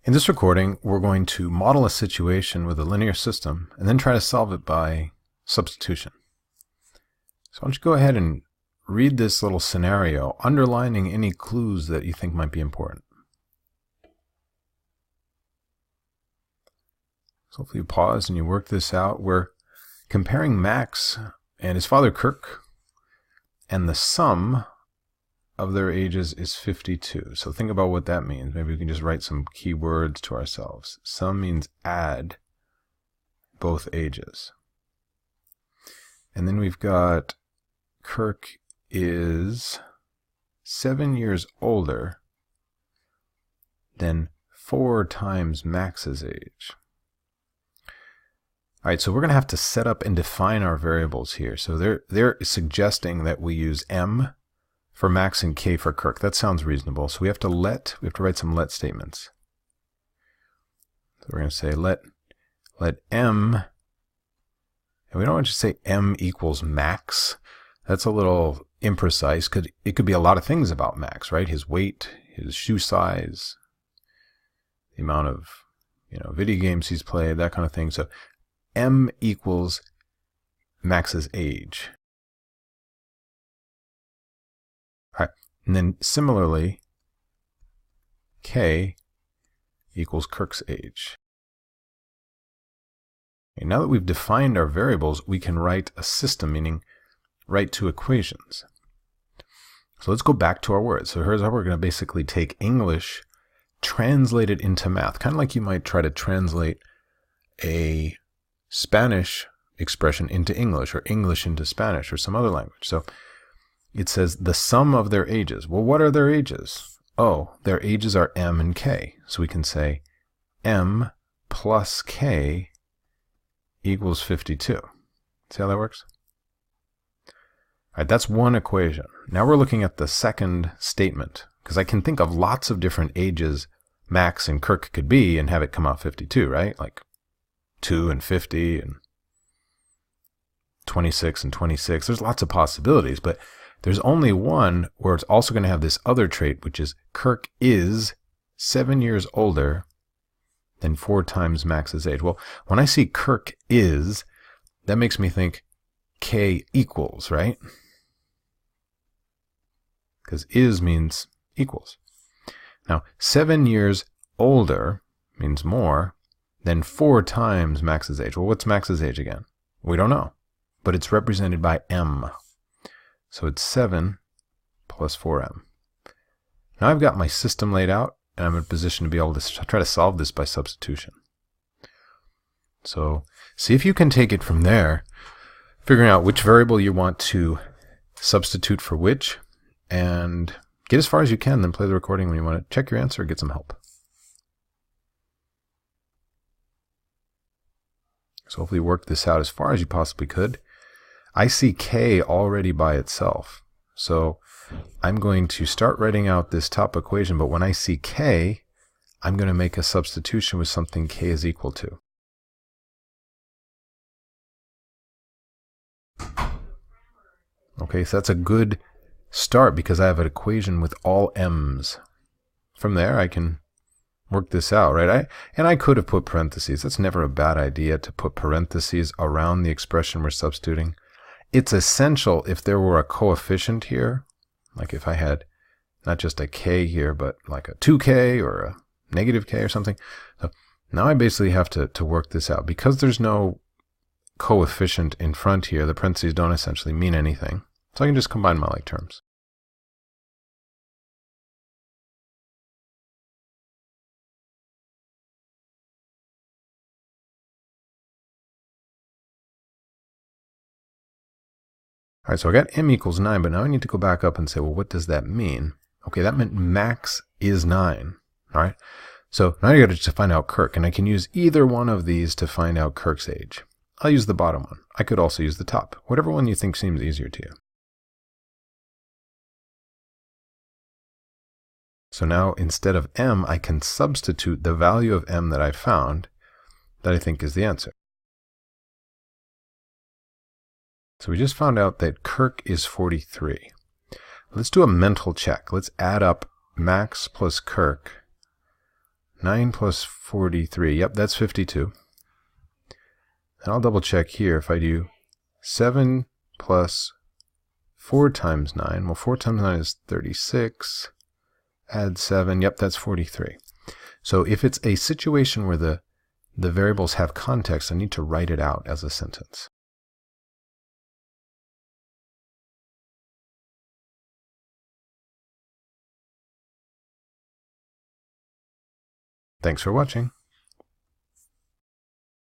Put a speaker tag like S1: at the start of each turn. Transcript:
S1: In this recording, we're going to model a situation with a linear system and then try to solve it by substitution. So why don't you go ahead and read this little scenario, underlining any clues that you think might be important. So hopefully you pause and you work this out. We're comparing Max and his father Kirk, and the sum of their ages is 52. So think about what that means. Maybe we can just write some key words to ourselves. Sum means add both ages. And then we've got Kirk is 7 years older than 4 times Max's age. All right, so we're going to have to set up and define our variables here. So they're suggesting that we use M for Max and K for Kirk. That sounds reasonable. So we have to write some let statements. So we're going to say let M, and we don't want to say M equals Max. That's a little imprecise. It could be a lot of things about Max, right? His weight, his shoe size, the amount of video games he's played, that kind of thing. So M equals Max's age. All right. And then similarly, K equals Kirk's age. Okay, now that we've defined our variables, we can write a system, meaning write two equations. So let's go back to our words. So here's how we're going to basically take English, translate it into math, kind of like you might try to translate a Spanish expression into English, or English into Spanish, or some other language. So it says the sum of their ages. Well, what are their ages? Oh, their ages are M and K. So we can say M plus K equals 52. See how that works? All right, that's one equation. Now we're looking at the second statement, because I can think of lots of different ages Max and Kirk could be and have it come out 52, right? Like 2 and 50 and 26 and 26. There's lots of possibilities, but there's only one where it's also going to have this other trait, which is Kirk is 7 years older than 4 times Max's age. Well, when I see Kirk is, that makes me think K equals, right? Because is means equals. Now, 7 years older means more than 4 times Max's age. Well, what's Max's age again? We don't know, but it's represented by M. So it's 7 plus 4M. Now I've got my system laid out, and I'm in a position to be able to try to solve this by substitution. So see if you can take it from there, figuring out which variable you want to substitute for which, and get as far as you can, then play the recording when you want to check your answer or get some help. So hopefully you work this out as far as you possibly could. I see K already by itself. So I'm going to start writing out this top equation, but when I see K, I'm going to make a substitution with something K is equal to. Okay, so that's a good start because I have an equation with all M's. From there, I can work this out, right? I could have put parentheses. That's never a bad idea to put parentheses around the expression we're substituting. It's essential if there were a coefficient here, like if I had not just a K here, but like a 2K or a negative K or something. So now I basically have to work this out. Because there's no coefficient in front here, the parentheses don't essentially mean anything. So I can just combine my like terms. All right, so I got M equals 9, but now I need to go back up and say, well, what does that mean? Okay, that meant Max is 9. All right, so now you got to find out Kirk, and I can use either one of these to find out Kirk's age. I'll use the bottom one. I could also use the top, whatever one you think seems easier to you. So now instead of M, I can substitute the value of M that I found that I think is the answer. So we just found out that Kirk is 43. Let's do a mental check. Let's add up Max plus Kirk 9 plus 43. Yep, that's 52. And I'll double check here if I do 7 plus 4 times 9. Well, 4 times 9 is 36. Add 7. Yep, that's 43. So if it's a situation where the variables have context, I need to write it out as a sentence. Thanks for watching.